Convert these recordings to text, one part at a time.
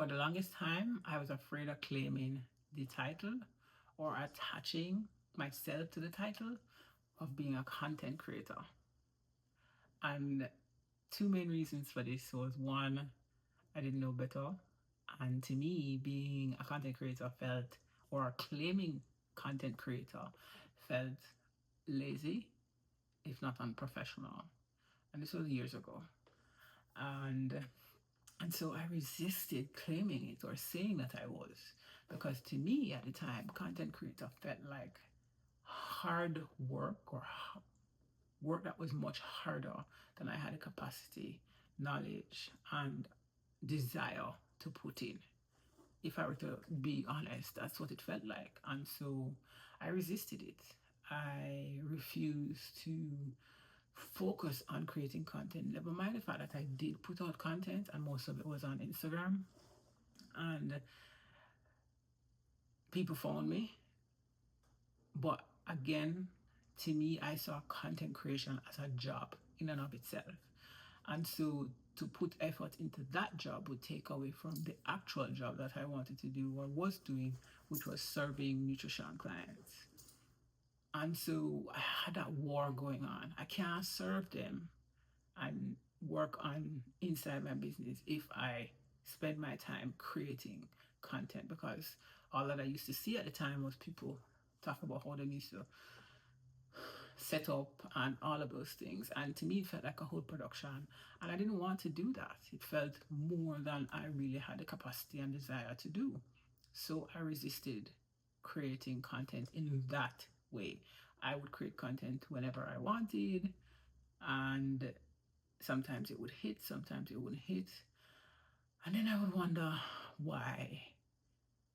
the longest time, I was afraid of claiming the title or attaching myself to the title of being a content creator. And two main reasons for this was one, I didn't know better. And to me, being a content creator felt, or claiming content creator felt lazy, if not unprofessional. And this was years ago. And so I resisted claiming it or saying that I was, because to me at the time, content creator felt like hard work or work that was much harder than I had the capacity, knowledge, and desire to put in. If I were to be honest, that's what it felt like. And so I resisted it. I refused to focus on creating content. Never mind the fact that I did put out content and most of it was on Instagram. And people found me. But again, to me, I saw content creation as a job in and of itself. And so to put effort into that job would take away from the actual job that I wanted to do or was doing, which was serving nutrition clients. And so I had that war going on. I can't serve them and work on inside my business if I spend my time creating content, because all that I used to see at the time was people talk about how they used to set up and all of those things. And to me, it felt like a whole production. And I didn't want to do that. It felt more than I really had the capacity and desire to do. So I resisted creating content in that way. I would create content whenever I wanted, and sometimes it would hit, sometimes it wouldn't hit. And then I would wonder why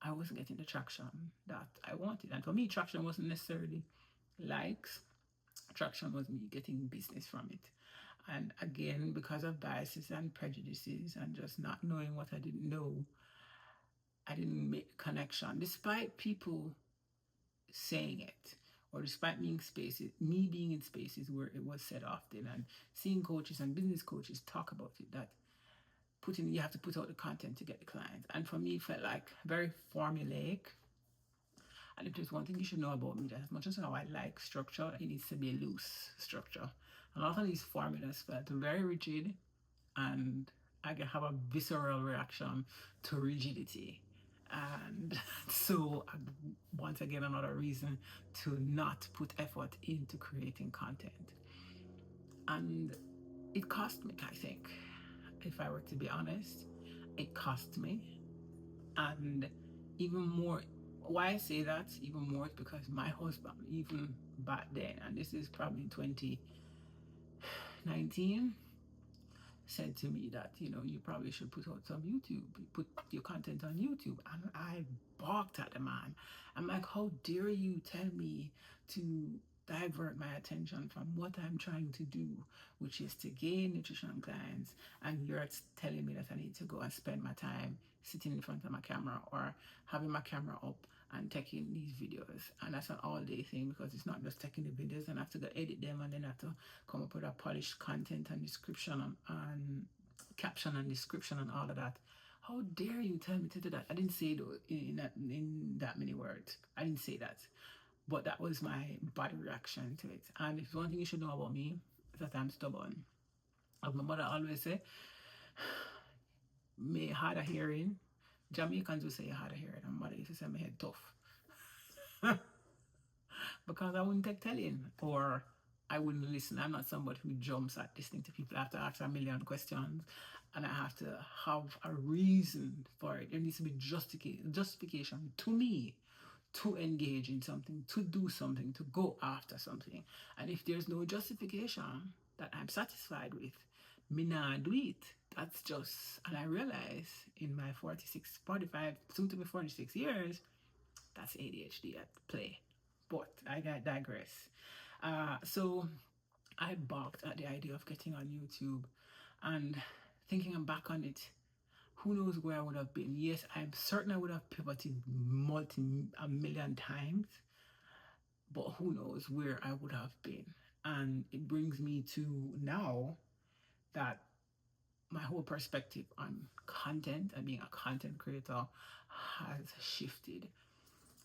I wasn't getting the traction that I wanted. And for me, traction wasn't necessarily likes. Traction was me getting business from it. And again, because of biases and prejudices and just not knowing what I didn't know, I didn't make the connection, despite people saying it, or despite me being in spaces where it was said often, and seeing coaches and business coaches talk about it, that you have to put out the content to get the clients. And for me, it felt like very formulaic. And if there's one thing you should know about me, that as much as how I like structure, it needs to be a loose structure. And a lot of these formulas felt very rigid, and I can have a visceral reaction to rigidity. And so, once again, another reason to not put effort into creating content. And it cost me, I think, if I were to be honest, it cost me. And even more, why I say that even more is because my husband, even back then, and this is probably 2019, said to me that, you probably should put out some YouTube, put your content on YouTube. And I balked at the man. I'm like, how dare you tell me to divert my attention from what I'm trying to do, which is to gain nutrition clients, and you're telling me that I need to go and spend my time sitting in front of my camera or having my camera up and taking these videos. And that's an all-day thing, because it's not just taking the videos and I have to go edit them and then I have to come up with a polished content and description and caption and description and all of that. How dare you tell me to do that? I didn't say it in that many words. I didn't say that. But that was my body reaction to it. And if one thing you should know about me is that I'm stubborn. As my mother always say, me hard of hearing. Jamaicans will say hard of hearing, and mother used to say my head tough. Because I wouldn't take telling, or I wouldn't listen. I'm not somebody who jumps at listening to people. I have to ask a million questions, and I have to have a reason for it. There needs to be justification to me to engage in something, to do something, to go after something. And if there's no justification that I'm satisfied with, me nah do it. That's just, and I realize in my 45, soon to be 46 years, that's ADHD at play. But I digress. So I balked at the idea of getting on YouTube, and thinking back on it, who knows where I would have been. Yes, I'm certain I would have pivoted a million times, but who knows where I would have been. And it brings me to now that my whole perspective on content and being a content creator has shifted.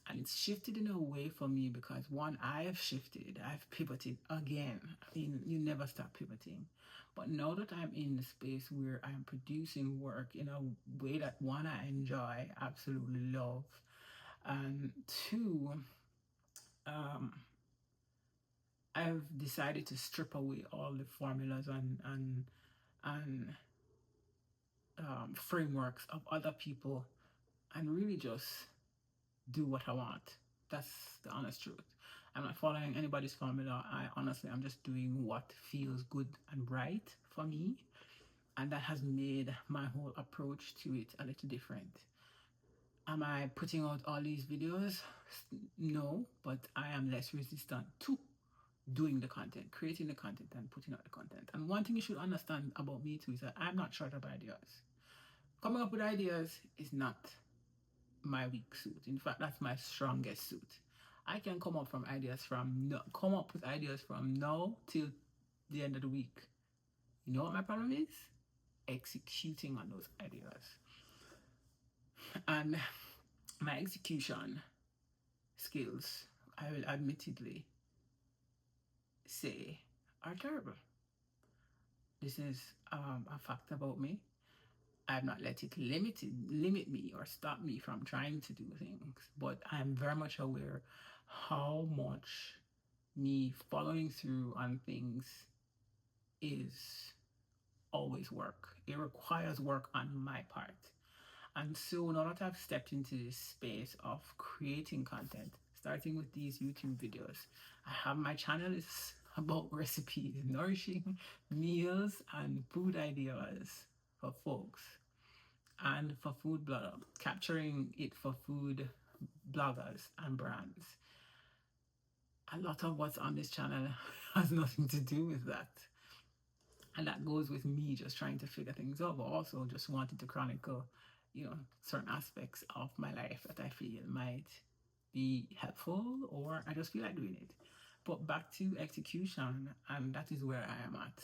And it's shifted in a way for me because one, I have shifted, I've pivoted again. I mean, you never stop pivoting. But now that I'm in the space where I'm producing work in a way that one, I enjoy, absolutely love, and two, um, I've decided to strip away all the formulas and frameworks of other people and really just do what I want. That's the honest truth. I'm not following anybody's formula. I'm just doing what feels good and right for me. And that has made my whole approach to it a little different. Am I putting out all these videos? No, but I am less resistant to doing the content, creating the content, and putting out the content. And one thing you should understand about me too is that I'm not short of ideas. Coming up with ideas is not my weak suit. In fact, that's my strongest suit. I can come up with ideas from now till the end of the week. You know what my problem is? Executing on those ideas. And my execution skills, I will admittedly say, are terrible. This is a fact about me. I've not let it limit me or stop me from trying to do things, but I'm very much aware how much me following through on things is always work. It requires work on my part. And so now that I've stepped into this space of creating content, starting with these YouTube videos, I have my channel is about recipes, nourishing meals and food ideas for folks and for food blogger, capturing it for food bloggers and brands. A lot of what's on this channel has nothing to do with that. And that goes with me just trying to figure things out, but also just wanting to chronicle, certain aspects of my life that I feel might be helpful or I just feel like doing it. But back to execution, and that is where I am at.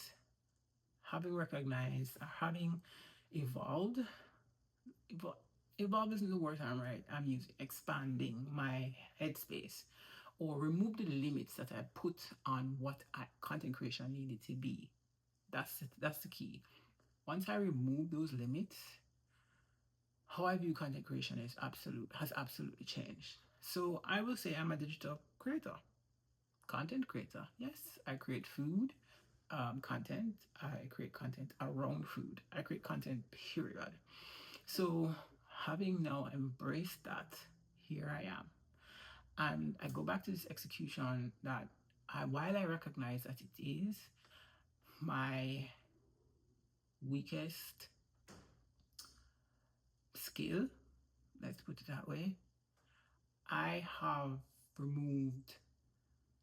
Having recognized, having evolved isn't the word I'm using, expanding my headspace or remove the limits that I put on what content creation needed to be. That's the key. Once I remove those limits, how I view content creation has absolutely changed. So I will say I'm a digital creator, content creator. Yes, I create food content. I create content around food. I create content, period. So having now embraced that, here I am. And I go back to this execution that while I recognize that it is my weakest skill, let's put it that way, I have removed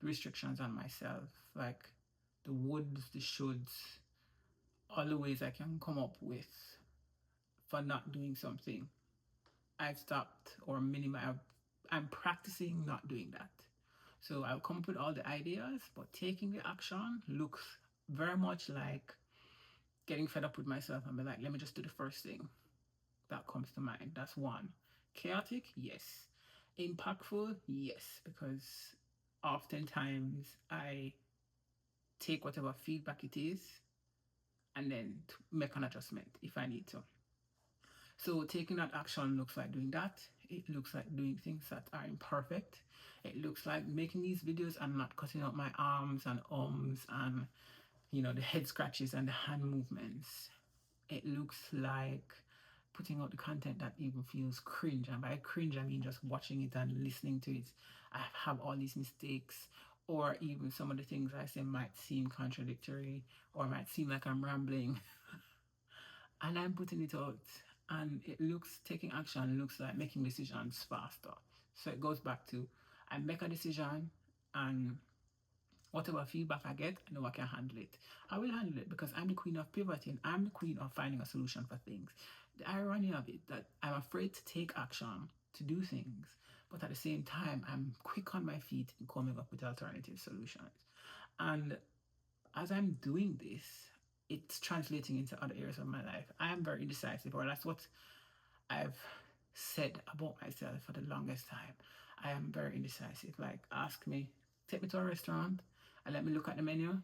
the restrictions on myself, like the woulds, the shoulds, all the ways I can come up with for not doing something. I've stopped or I'm practicing not doing that. So I'll come up with all the ideas, but taking the action looks very much like getting fed up with myself and be like, let me just do the first thing that comes to mind. That's one. Chaotic? Yes. Impactful? Yes, because oftentimes I take whatever feedback it is and then make an adjustment if I need to. So taking that action looks like doing that. It looks like doing things that are imperfect. It looks like making these videos and not cutting out my arms and and the head scratches and the hand movements. It looks like putting out the content that even feels cringe. And by cringe, I mean just watching it and listening to it. I have all these mistakes, or even some of the things I say might seem contradictory or might seem like I'm rambling. And I'm putting it out. And taking action looks like making decisions faster. So it goes back to, I make a decision and whatever feedback I get, I know I can handle it. I will handle it because I'm the queen of pivoting. I'm the queen of finding a solution for things. The irony of it, that I'm afraid to take action to do things, but at the same time, I'm quick on my feet in coming up with alternative solutions. And as I'm doing this, it's translating into other areas of my life. I am very indecisive, or that's what I've said about myself for the longest time. I am very indecisive. Like, ask me, take me to a restaurant and let me look at the menu.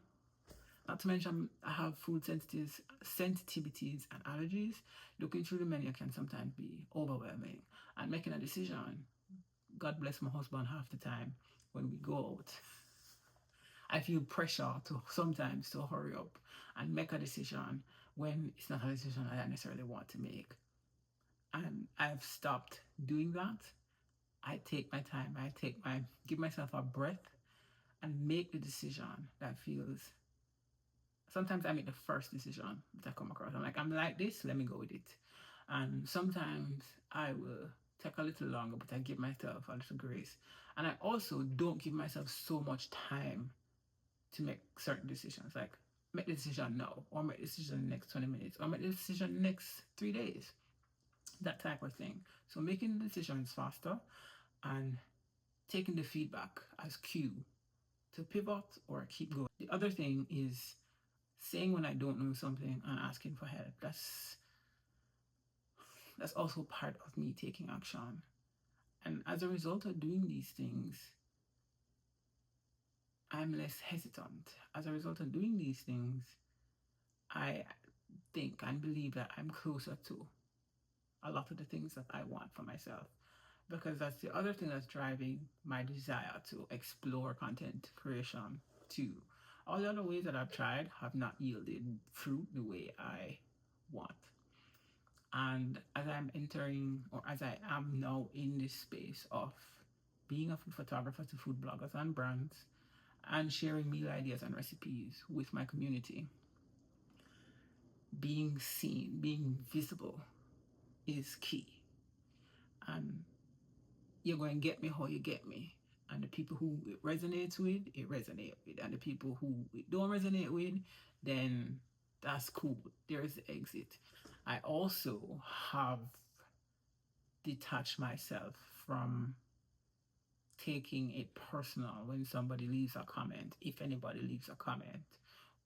Not to mention, I have food sensitivities and allergies. Looking through the menu can sometimes be overwhelming. And making a decision, God bless my husband half the time when we go out, I feel pressure to sometimes to hurry up and make a decision when it's not a decision I necessarily want to make. And I've stopped doing that. I take my time. Give myself a breath and make the decision that feels. Sometimes I make the first decision that I come across. I'm like this, let me go with it. And sometimes I will take a little longer, but I give myself a little grace. And I also don't give myself so much time to make certain decisions. Like, make the decision now, or make the decision in the next 20 minutes, or make the decision in the next 3 days. That type of thing. So making the decisions faster and taking the feedback as cue to pivot or keep going. The other thing is saying when I don't know something and asking for help. That's also part of me taking action. And as a result of doing these things, I'm less hesitant. As a result of doing these things, I think and believe that I'm closer to a lot of the things that I want for myself. Because that's the other thing that's driving my desire to explore content creation too. All the other ways that I've tried have not yielded fruit the way I want. And as I'm entering, or as I am now in this space of being a food photographer to food bloggers and brands, and sharing meal ideas and recipes with my community, being seen, being visible is key. And you're going to get me how you get me. And the people who it resonates with, it resonates with. And the people who it don't resonate with, then that's cool. There's the exit. I also have detached myself from taking it personal when somebody leaves a comment, if anybody leaves a comment,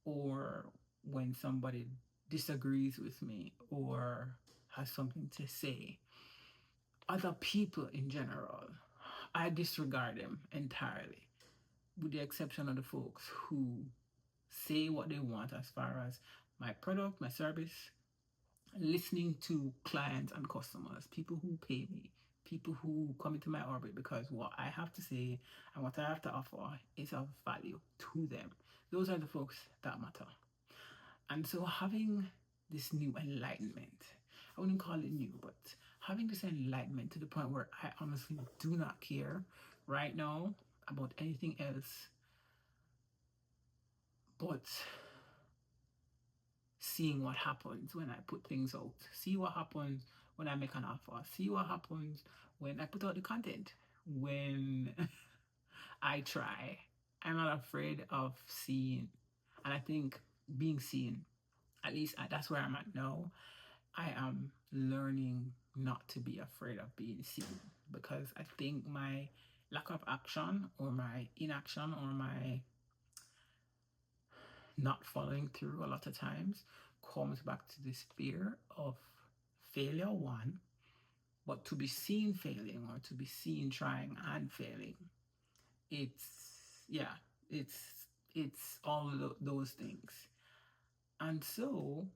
or when somebody disagrees with me or has something to say. Other people in general, I disregard them entirely, with the exception of the folks who say what they want as far as my product, my service, listening to clients and customers, people who pay me, people who come into my orbit because what I have to say and what I have to offer is of value to them. Those are the folks that matter. And so having this new enlightenment, I wouldn't call it new, but having this enlightenment to the point where I honestly do not care right now about anything else but seeing what happens when I put things out. See what happens when I make an offer. See what happens when I put out the content. When I try. I'm not afraid of seeing. And I think being seen, at least that's where I'm at now. I am learning not to be afraid of being seen, because I think my lack of action or my inaction or my not following through a lot of times comes back to this fear of failure, one, but to be seen failing or to be seen trying and failing, it's, yeah, it's all those things. And so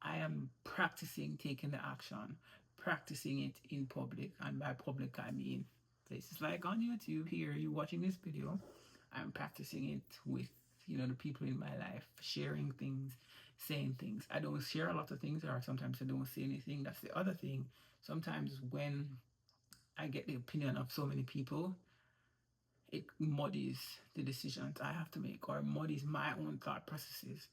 I am practicing taking the action, practicing it in public. And by public, I mean places like on YouTube, here, you watching this video. I'm practicing it with, the people in my life, sharing things, saying things. I don't share a lot of things, or sometimes I don't say anything. That's the other thing. Sometimes when I get the opinion of so many people, it muddies the decisions I have to make, or muddies my own thought processes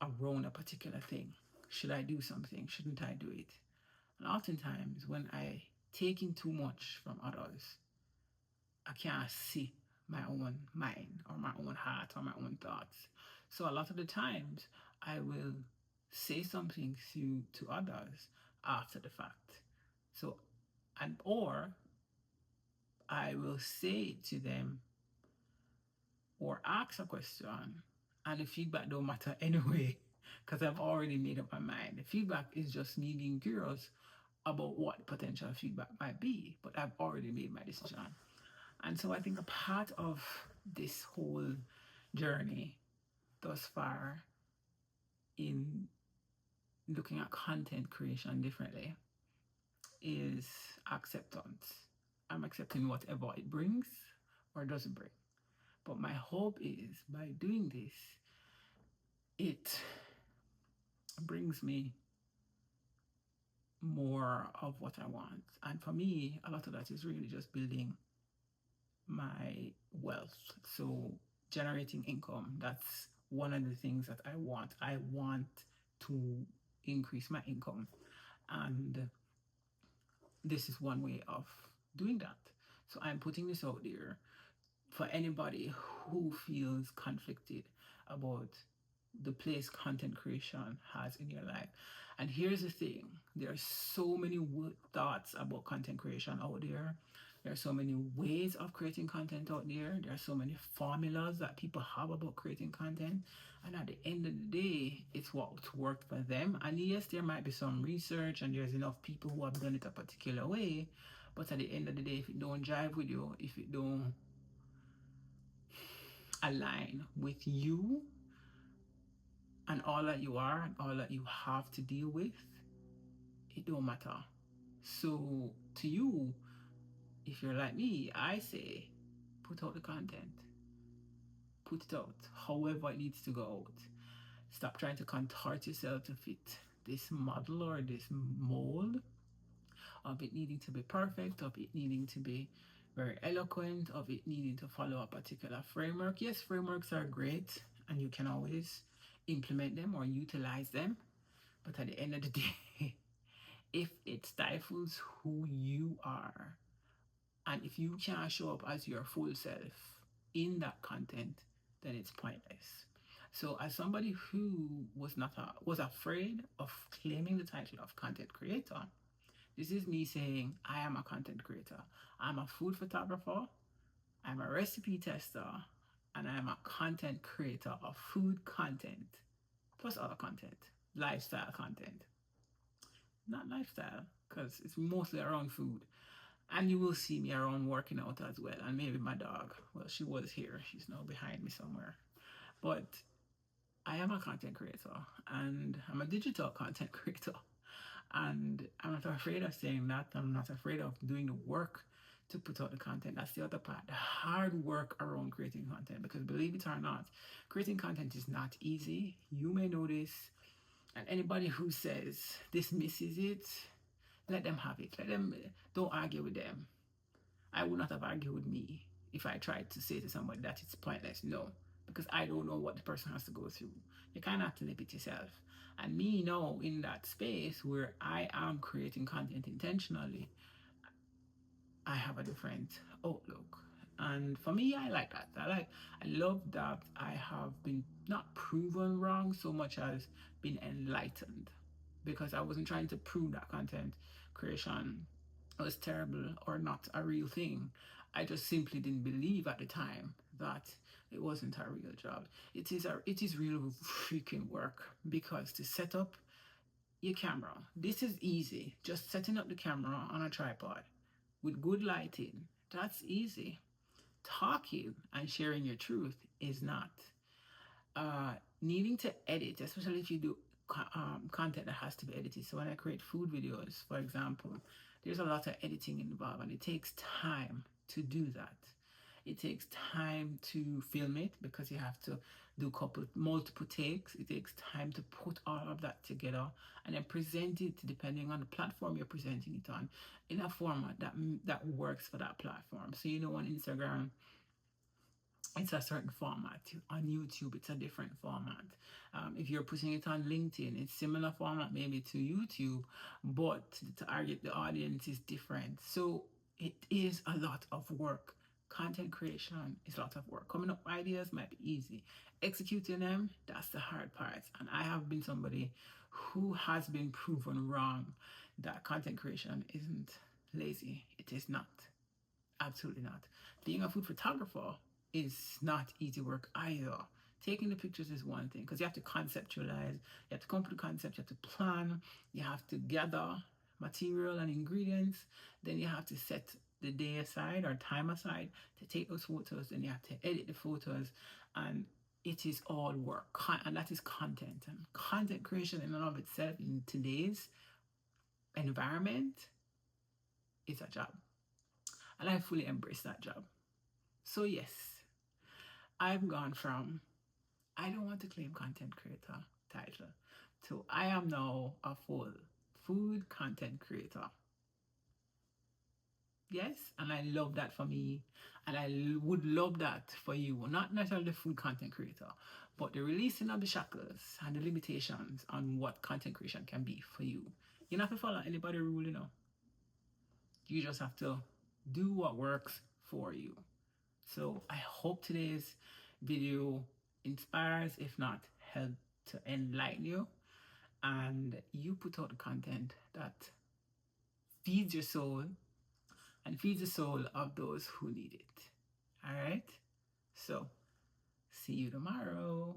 around a particular thing. Should I do something? Shouldn't I do it? And oftentimes when I take in too much from others, I can't see my own mind or my own heart or my own thoughts. So a lot of the times I will say something to others after the fact. So, or I will say to them or ask a question And the feedback don't matter anyway, because I've already made up my mind. The feedback is just me being curious about what potential feedback might be, but I've already made my decision. And so I think a part of this whole journey thus far in looking at content creation differently is acceptance. I'm accepting whatever it brings or doesn't bring. But my hope is by doing this, it brings me more of what I want. And for me, a lot of that is really just building my wealth. So generating income, that's one of the things that I want. I want to increase my income. And this is one way of doing that. So I'm putting this out there for anybody who feels conflicted about the place content creation has in your life. And here's the thing, there are so many thoughts about content creation out there. There are so many ways of creating content out there. There are so many formulas that people have about creating content. And at the end of the day, it's what worked for them. And yes, there might be some research and there's enough people who have done it a particular way. But at the end of the day, if it don't jive with you, if it don't align with you and all that you are and all that you have to deal with, it don't matter. So to you, if you're like me, I say put out the content. Put it out however it needs to go out. Stop trying to contort yourself to fit this model or this mold of it needing to be perfect, of it needing to be very eloquent, of it needing to follow a particular framework. Yes, frameworks are great and you can always implement them or utilize them. But at the end of the day, if it stifles who you are, and if you can't show up as your full self in that content, then it's pointless. So as somebody who was afraid of claiming the title of content creator, this is me saying I am a content creator. I'm a food photographer, I'm a recipe tester, and I'm a content creator of food content, plus other content, lifestyle content. Not lifestyle, because it's mostly around food. And you will see me around working out as well. And maybe my dog. Well, she was here. She's now behind me somewhere. But I am a content creator and I'm a digital content creator. And I'm not afraid of saying that. I'm not afraid of doing the work to put out the content. That's the other part, the hard work around creating content. Because believe it or not, creating content is not easy. You may know this. And anybody who says dismisses it, let them have it. Let them, don't argue with them. I would not have argued with me if I tried to say to somebody that it's pointless. No, because I don't know what the person has to go through. You kind of have to live it yourself. And me now in that space where I am creating content intentionally, I have a different outlook. And for me, I like that. I love that I have been not proven wrong so much as been enlightened, because I wasn't trying to prove that content creation was terrible or not a real thing. I just simply didn't believe at the time that it wasn't a real job. It is real freaking work, because to set up your camera, this is easy. Just setting up the camera on a tripod with good lighting, that's easy. Talking and sharing your truth is not. Needing to edit, especially if you do content that has to be edited. So when I create food videos, for example, there's a lot of editing involved, and it takes time to do that. It takes time to film it because you have to do multiple takes. It takes time to put all of that together and then present it, depending on the platform you're presenting it on, in a format that works for that platform. So on Instagram, it's a certain format. On YouTube, it's a different format. If you're putting it on LinkedIn, it's similar format maybe to YouTube, but the target, the audience is different. So it is a lot of work. Content creation is a lot of work. Coming up with ideas might be easy. Executing them, that's the hard part. And I have been somebody who has been proven wrong that content creation isn't lazy. It is not. Absolutely not. Being a food photographer is not easy work either. Taking the pictures is one thing, because you have to conceptualize, you have to come up with a concept, you have to plan, you have to gather material and ingredients, then you have to set the day aside or time aside to take those photos, then you have to edit the photos, and it is all work, and that is content. And content creation in and of itself in today's environment is a job, and I fully embrace that job. So yes, I've gone from I don't want to claim content creator title to I am now a full food content creator. Yes, and I love that for me, and I would love that for you. Not necessarily the food content creator, but the releasing of the shackles and the limitations on what content creation can be for you. You don't have to follow anybody's rule, you know. You just have to do what works for you. So I hope today's video inspires, if not help to enlighten you, and you put out the content that feeds your soul and feeds the soul of those who need it. All right? So, see you tomorrow.